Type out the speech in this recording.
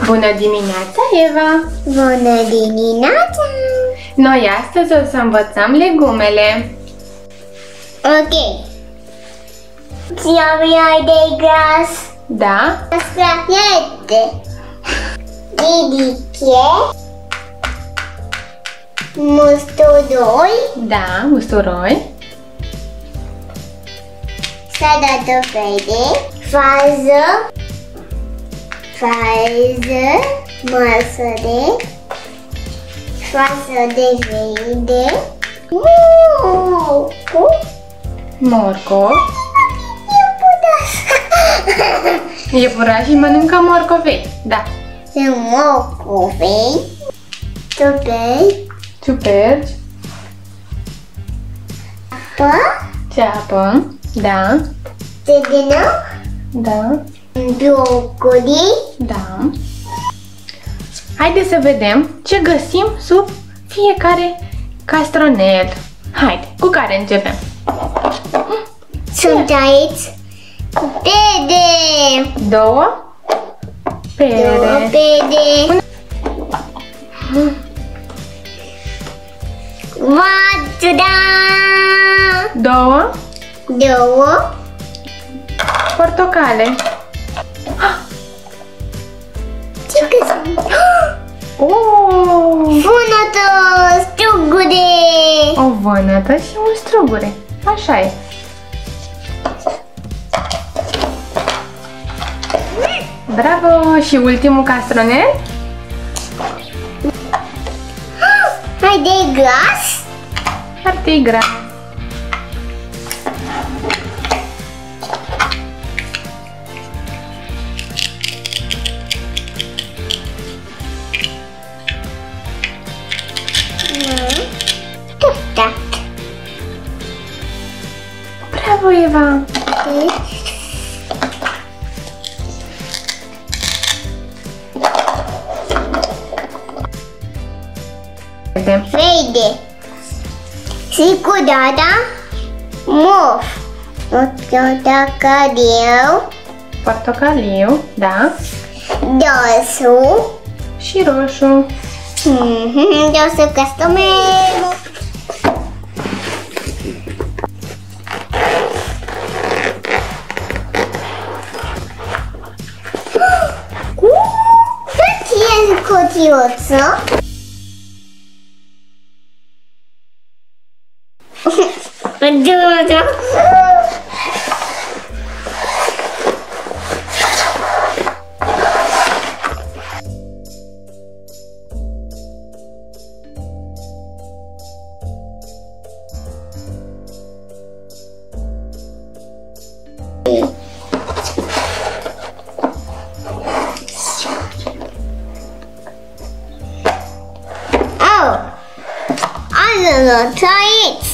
Bună dimineața, Eva! Bună dimineața! Noi astăzi o să învățăm legumele. Ok. Ți-am de gras. Da? Scrapiete. Ridiche. Musturoi. Da, usturoi. Sada de fede. Fază. Măsăre. Fază de verde. Morcov. Iepurașii mănâncă morcovei. Da. Sunt morcovei. Ciuperci. Ceapă. Da. Sedină. Da. Brocoli. Da. Haideți să vedem ce găsim sub fiecare castronel. Haide, cu care începem? Sunt aici pede. Două pere. Două portocale. Ce găsim? Oh! Vânătă, strugure. O vânătă și un strugure. Așa e. Bravo! Și ultimul castronel? Hai de gras. Foarte gras. Bravo, Eva! Verde. Și cu data mov. Portocaliu, da. Dosu. Și roșu. Dosu castronel. Ce e cutiuță? Oh, I don't know, try it.